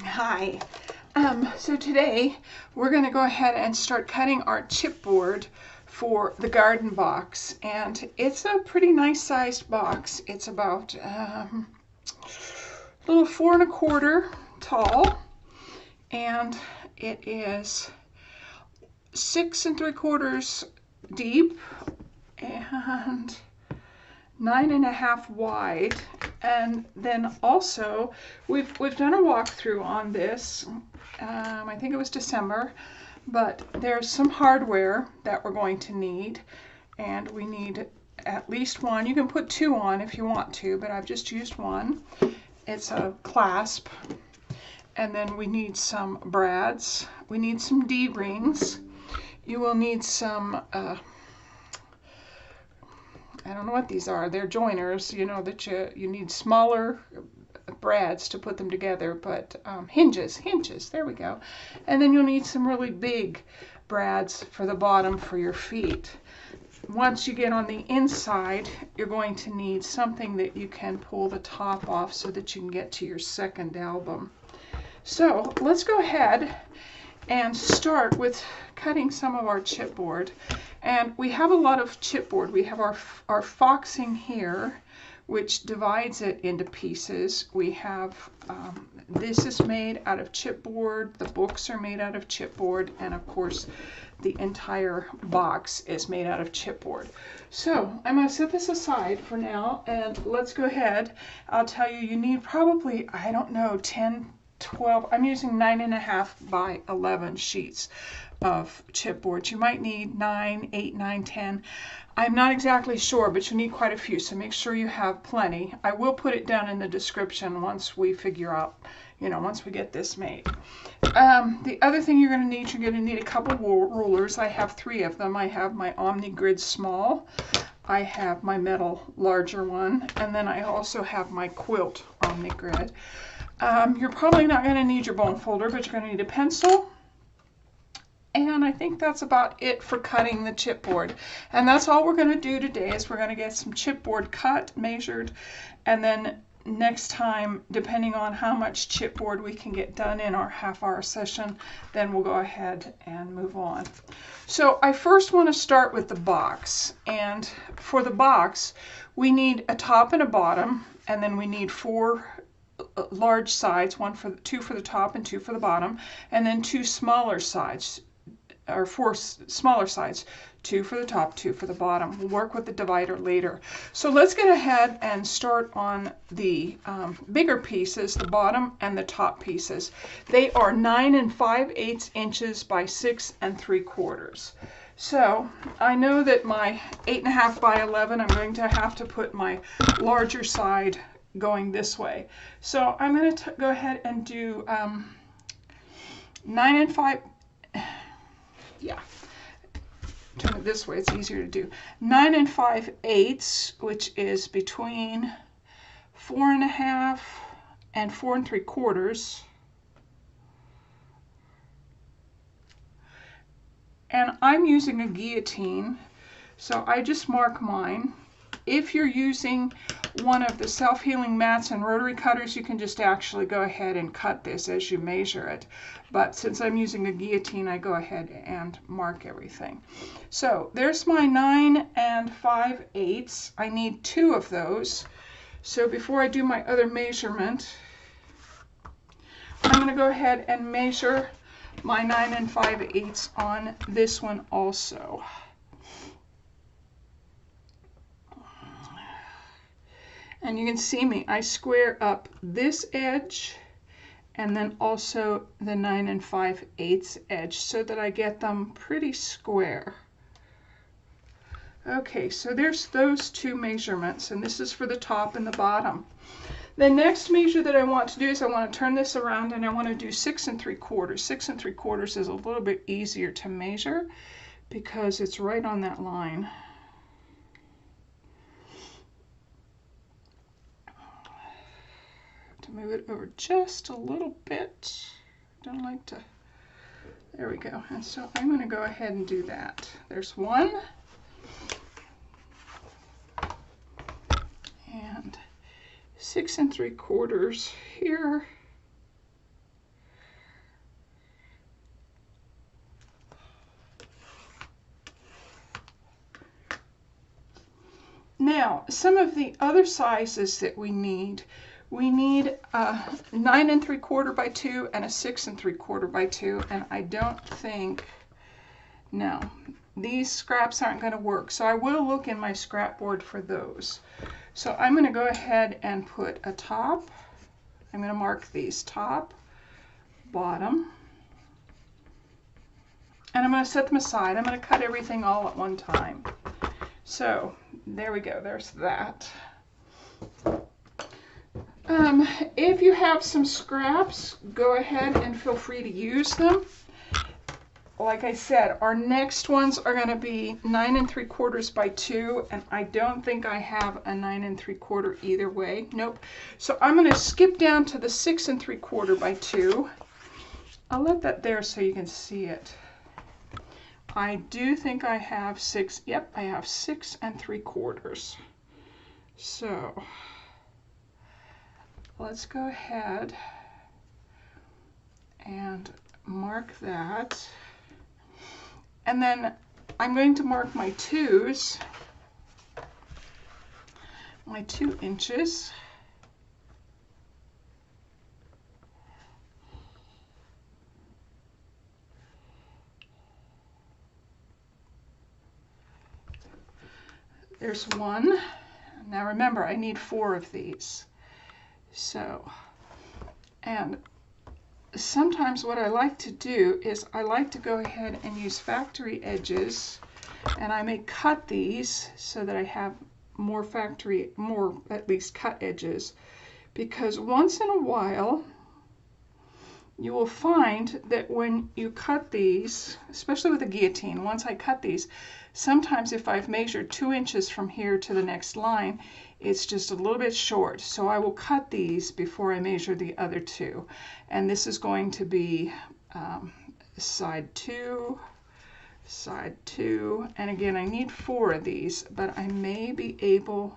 Hi. So today we're going to go ahead and start cutting our chipboard for the garden box, and it's a pretty nice sized box. It's about a little 4 1/4 tall, and it is 6 3/4 deep and 9 1/2 wide. And then also we've done a walkthrough on this. I think it was December, but there's some hardware that we're going to need, and we need at least one. You can put 2 on if you want to, but I've just used 1. It's a clasp, and then we need some brads. We need some D-rings. You will need some I don't know what these are. They're joiners, you know, that you need smaller brads to put them together, but hinges, there we go. And then you'll need some really big brads for the bottom for your feet. Once you get on the inside, you're going to need something that you can pull the top off so that you can get to your second album. So let's go ahead and start with cutting some of our chipboard. And we have a lot of chipboard. We have our foxing here, which divides it into pieces. We have, this is made out of chipboard, the books are made out of chipboard, and of course the entire box is made out of chipboard. So I'm going to set this aside for now, and let's go ahead. I'll tell you, you need probably, I don't know, 10, 12, I'm using 9 1/2 by 11 sheets of chipboard. You might need 9, 8, 9, 10. I'm not exactly sure, but you need quite a few, so make sure you have plenty. I will put it down in the description once we figure out, you know, once we get this made. The other thing you're going to need a couple rulers. I have 3 of them. I have my Omni Grid small, I have my metal larger one, and then I also have my quilt Omni Grid. You're probably not going to need your bone folder, but you're going to need a pencil. And I think that's about it for cutting the chipboard. And that's all we're going to do today, is we're going to get some chipboard cut, measured, and then next time, depending on how much chipboard we can get done in our half-hour session, then we'll go ahead and move on. So I first want to start with the box. And for the box, we need a top and a bottom, and then we need 4 large sides, 2 for the top and 2 for the bottom, and then 2 smaller sides, or 4 smaller sides, 2 for the top, 2 for the bottom. We'll work with the divider later. So let's get ahead and start on the bigger pieces, the bottom and the top pieces. They are 9 5/8 inches by 6 3/4. So I know that my 8 1/2 by 11, I'm going to have to put my larger side going this way. So I'm going to go ahead and do 9 5, yeah, turn it this way, it's easier to do. 9 5/8, which is between 4 1/2 and 4 3/4. And I'm using a guillotine, so I just mark mine. If you're using one of the self-healing mats and rotary cutters, you can just actually go ahead and cut this as you measure it. But since I'm using a guillotine, I go ahead and mark everything. So there's my 9 5/8. I need 2 of those. So before I do my other measurement, I'm going to go ahead and measure my 9 5/8 on this one also. And you can see me, I square up this edge and then also the 9 5/8 edge so that I get them pretty square. Okay, so there's those 2 measurements, and this is for the top and the bottom. The next measure that I want to do is I want to turn this around, and I want to do 6 3/4. 6 3/4 is a little bit easier to measure because it's right on that line. Move it over just a little bit. Don't like to, there we go. And so I'm going to go ahead and do that. There's 1, and 6 3/4 here, Now, some of the other sizes that we need a 9 3/4 by 2 and a 6 3/4 by 2, and I don't think, no, these scraps aren't going to work. So I will look in my scrap board for those. So I'm going to go ahead and put a top. I'm going to mark these top, bottom, and I'm going to set them aside. I'm going to cut everything all at one time. So there we go, there's that. If you have some scraps, go ahead and feel free to use them. Like I said, our next ones are going to be 9 3/4 by 2, and I don't think I have a 9 3/4 either way. Nope. So I'm going to skip down to the 6 3/4 by 2. I'll let that there so you can see it. I do think I have 6. Yep, I have 6 3/4. So let's go ahead and mark that. And then I'm going to mark my 2s, my 2 inches. There's 1. Now remember, I need 4 of these. So, and sometimes what I like to do is I like to go ahead and use factory edges, and I may cut these so that I have more at least cut edges, because once in a while you will find that when you cut these, especially with a guillotine, once I cut these, sometimes if I've measured 2 inches from here to the next line, it's just a little bit short. So I will cut these before I measure the other 2. And this is going to be side 2, side 2. And again, I need 4 of these, but I may be able,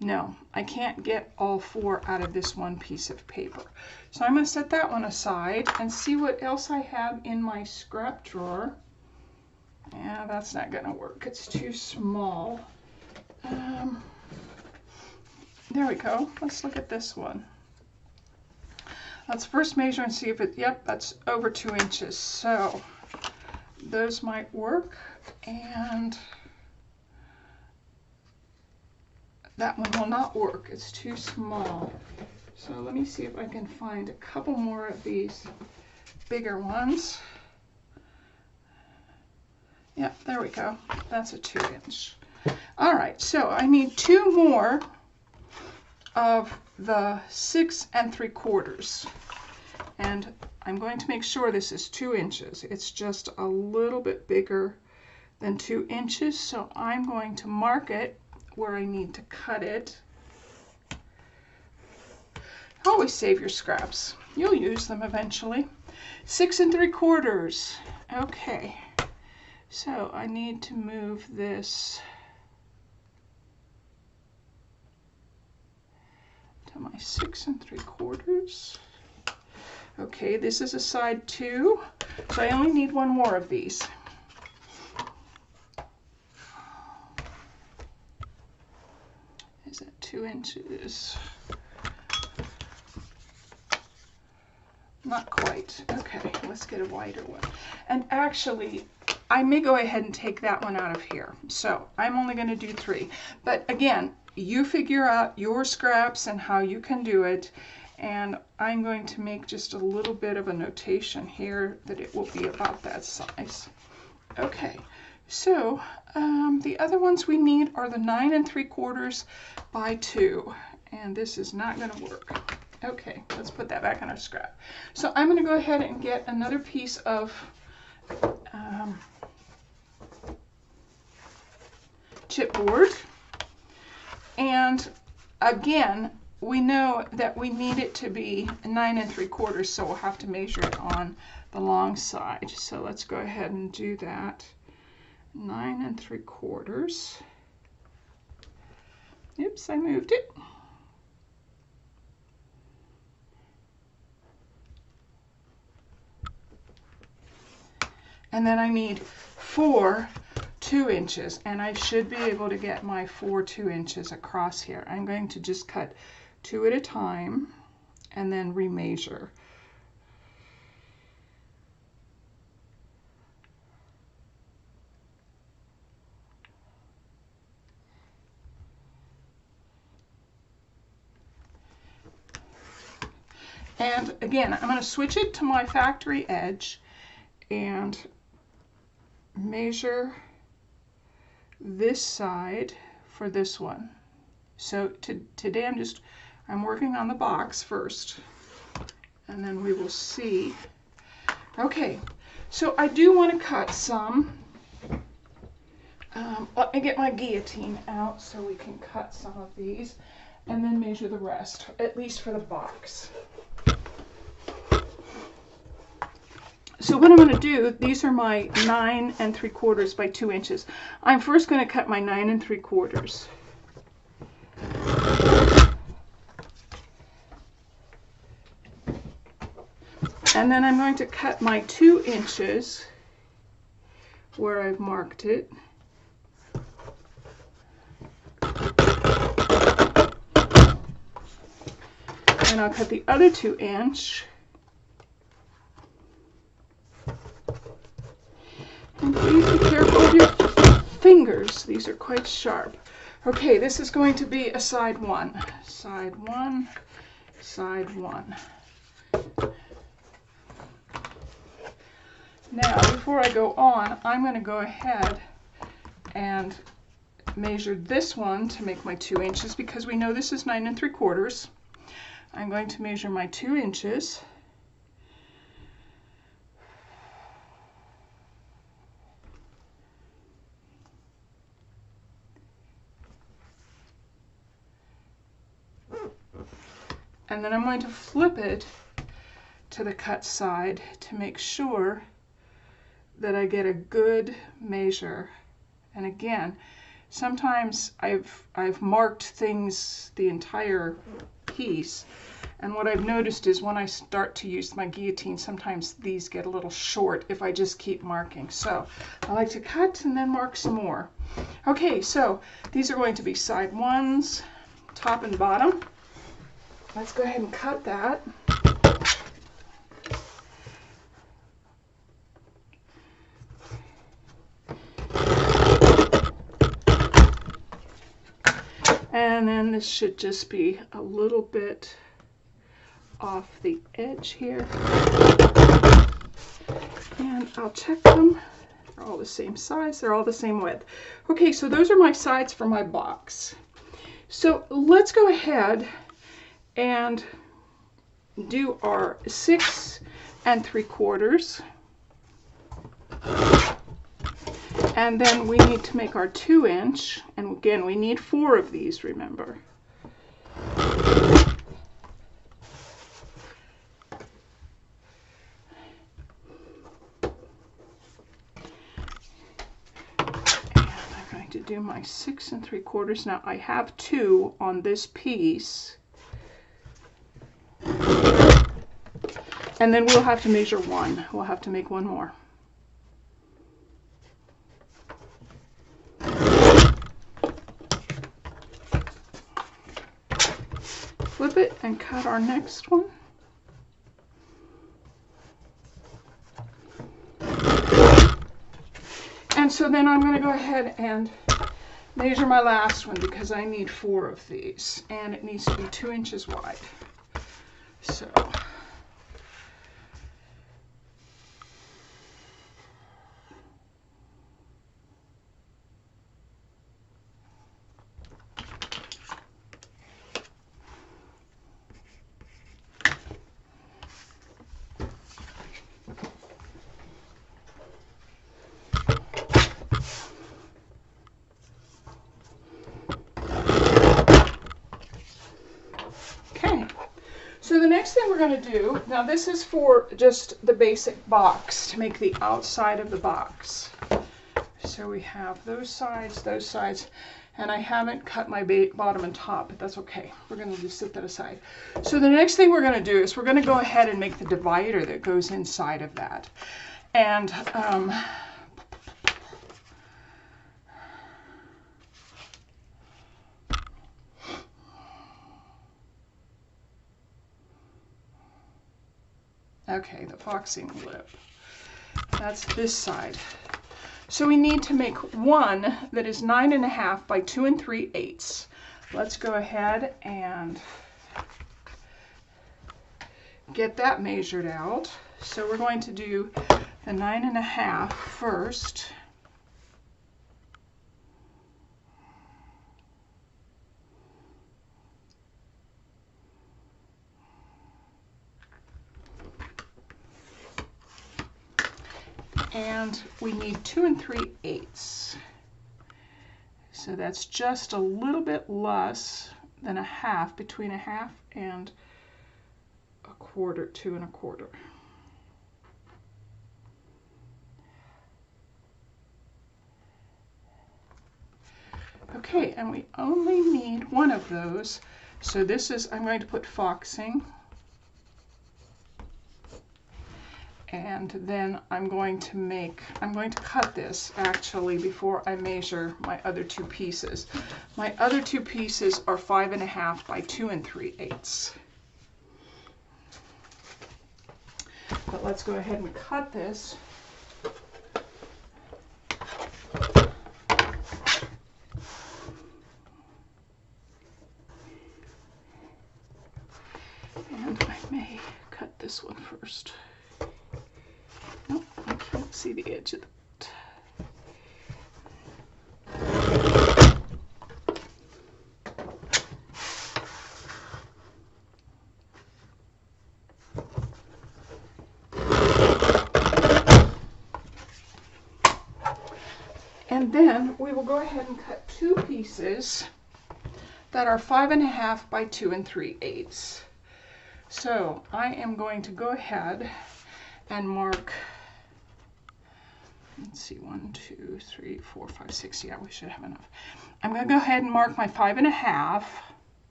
no, I can't get all 4 out of this one piece of paper. So I'm going to set that one aside and see what else I have in my scrap drawer. Yeah, that's not going to work. It's too small. There we go. Let's look at this one. Let's first measure and see if it, yep, that's over 2 inches. So those might work. And that one will not work. It's too small. So let me see if I can find a couple more of these bigger ones. Yeah, there we go. That's a 2 inch. All right, so I need 2 more of the 6 3/4. And I'm going to make sure this is 2 inches. It's just a little bit bigger than 2 inches, so I'm going to mark it where I need to cut it. Always save your scraps. You'll use them eventually. 6 3/4. Okay. So I need to move this to my 6 3/4. Okay, this is a side 2, so I only need 1 more of these. Is that 2 inches? Not quite. Okay, let's get a wider one. And actually, I may go ahead and take that one out of here. So I'm only going to do 3. But again, you figure out your scraps and how you can do it. And I'm going to make just a little bit of a notation here that it will be about that size. Okay, so the other ones we need are the 9 3/4 by 2. And this is not going to work. Okay, let's put that back in our scrap. So I'm going to go ahead and get another piece of chipboard. And again, we know that we need it to be 9 3/4, so we'll have to measure it on the long side. So let's go ahead and do that. 9 3/4. Oops, I moved it. And then I need 4 2 inches, and I should be able to get my 4 2 inches across here. I'm going to just cut 2 at a time and then remeasure. And again, I'm going to switch it to my factory edge and measure this side for this one. So today I'm working on the box first, and then we will see. Okay, so I do want to cut some. Let me get my guillotine out so we can cut some of these and then measure the rest, at least for the box. So what I'm going to do, these are my 9 3/4 by 2 inches. I'm first going to cut my 9 3/4. And then I'm going to cut my 2 inches where I've marked it. And I'll cut the other 2 inch. And please be careful of your fingers. These are quite sharp. Okay, this is going to be a side 1. Side 1, side 1. Now, before I go on, I'm going to go ahead and measure this one to make my 2 inches, because we know this is 9 3/4. I'm going to measure my 2 inches. And then I'm going to flip it to the cut side to make sure that I get a good measure. And again, sometimes I've marked things the entire piece, and what I've noticed is when I start to use my guillotine, sometimes these get a little short if I just keep marking. So I like to cut and then mark some more. Okay, so these are going to be side 1s, top and bottom. Let's go ahead and cut that. And then this should just be a little bit off the edge here. And I'll check them. They're all the same size. They're all the same width. Okay, so those are my sides for my box. So let's go ahead and do our 6 3/4. And then we need to make our 2 inch. And again, we need 4 of these, remember. To do my 6 3/4. Now I have 2 on this piece, and then we'll have to measure 1. We'll have to make 1 more. Flip it and cut our next one. And so then I'm going to go ahead and measure my last one, because I need 4 of these, and it needs to be 2 inches wide. So the next thing we're going to do, now this is for just the basic box, to make the outside of the box. So we have those sides, and I haven't cut my bottom and top, but that's okay. We're going to just set that aside. So the next thing we're going to do is we're going to go ahead and make the divider that goes inside of that. And Okay, the foxing lip. That's this side. So we need to make one that is 9.5 by 2 3/8. Let's go ahead and get that measured out. So we're going to do the 9.5 first. And we need 2 3/8. So that's just a little bit less than a half, between a half and a quarter, 2 1/4. Okay, and we only need one of those. So this is, I'm going to put foxing. And then I'm going to cut this actually before I measure my other two pieces. My other two pieces are 5.5 by 2 3/8. But let's go ahead and cut this. And I may cut this one first. Nope, I can't see the edge of it. And then we will go ahead and cut two pieces that are 5.5 by 2 3/8. So I am going to go ahead and mark, let's see, 1 2 3 4 5 6. Yeah, we should have enough. I'm going to go ahead and mark my 5.5.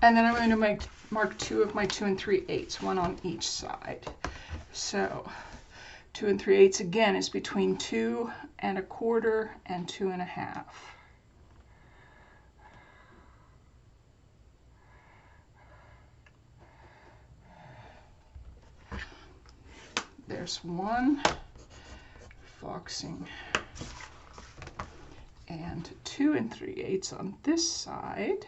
And then I'm going to mark two of my 2 3/8, one on each side. So 2 3/8 again is between 2 1/4 and 2 1/2. There's one foxing and 2 3/8 on this side.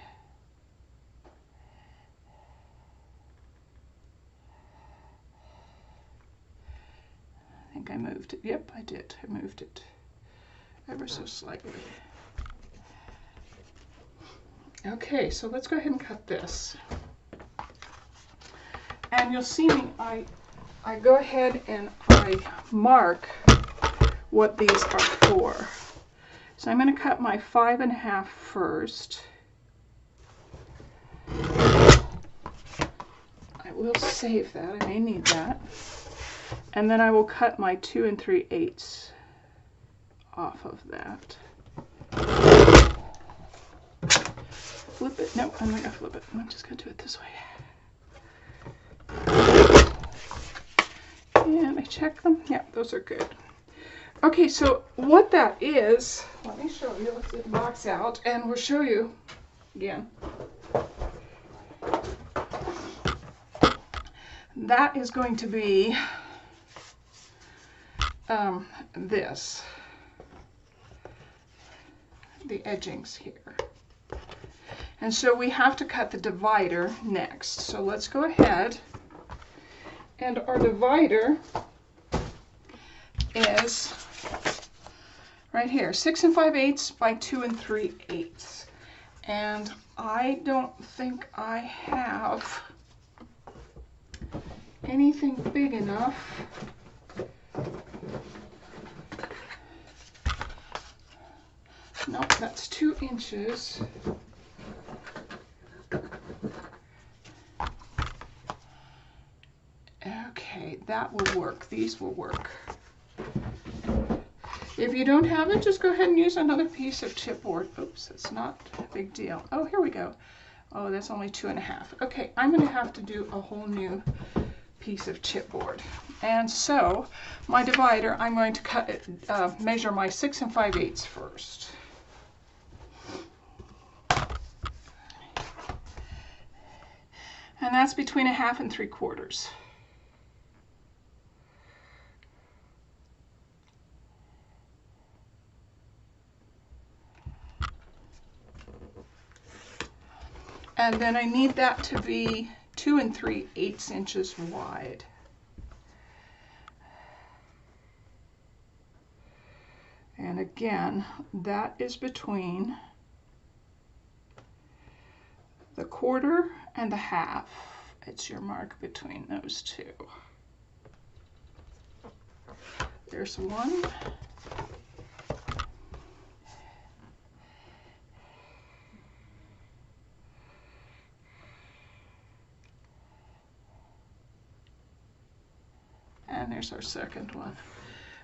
I think I moved it. Yep, I did. I moved it ever so slightly. Okay, so let's go ahead and cut this. And you'll see me, I go ahead and I mark what these are for. So I'm going to cut my 5.5 first. I will save that. I may need that. And then I will cut my 2 3/8 off of that. Flip it. No, I'm not going to flip it. I'm just going to do it this way. And I check them. Yeah, those are good. Okay, so what that is, let me show you. Let's get the box out and we'll show you again. That is going to be this, the edgings here. And so we have to cut the divider next. So let's go ahead, and our divider is right here, 6 5/8 by 2 3/8. And I don't think I have anything big enough. Nope, that's 2 inches. Okay, that will work. These will work. If you don't have it, just go ahead and use another piece of chipboard. Oops, it's not a big deal. Oh, here we go. Oh, that's only 2 1/2. Okay, I'm going to have to do a whole new piece of chipboard. And so my divider, I'm going to measure my 6 5/8 first. And that's between 1/2 and 3/4. And then I need that to be 2 3/8 inches wide. And again, that is between the 1/4 and the 1/2. It's your mark between those two. There's one. And there's our second one.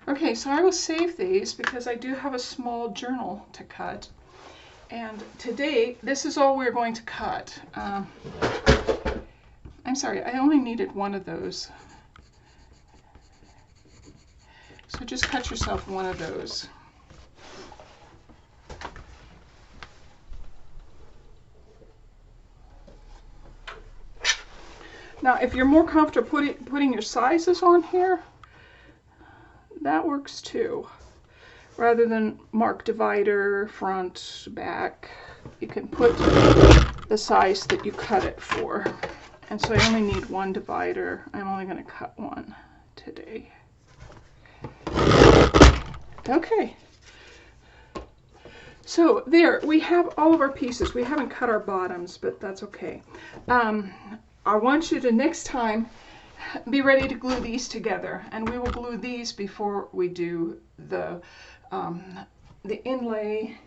Okay, so I will save these because I do have a small journal to cut. And today, this is all we're going to cut. I'm sorry, I only needed one of those. So just cut yourself one of those. Now, if you're more comfortable putting your sizes on here, that works too. Rather than mark divider, front, back, you can put the size that you cut it for. And so I only need one divider. I'm only going to cut one today. Okay. So there, we have all of our pieces. We haven't cut our bottoms, but that's okay. I want you to next time be ready to glue these together, and we will glue these before we do the inlay.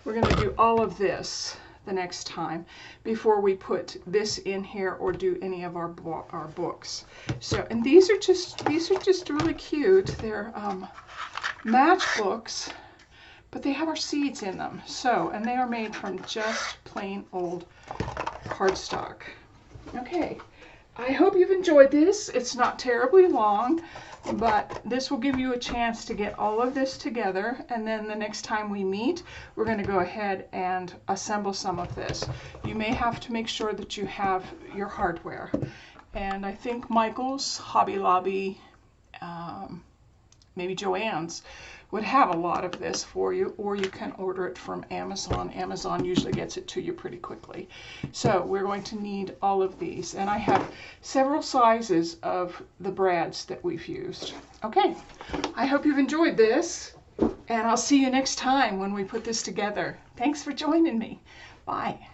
We're going to do all of this the next time before we put this in here or do any of our books. So, and these are just really cute. They're matchbooks, but they have our seeds in them. So, and they are made from just plain old cardstock. Okay, I hope you've enjoyed this. It's not terribly long, but this will give you a chance to get all of this together, and then the next time we meet, we're going to go ahead and assemble some of this. You may have to make sure that you have your hardware, and I think Michael's, Hobby Lobby, maybe Joann's would have a lot of this for you, or you can order it from Amazon. Amazon usually gets it to you pretty quickly. So we're going to need all of these, and I have several sizes of the brads that we've used. Okay, I hope you've enjoyed this, and I'll see you next time when we put this together. Thanks for joining me. Bye.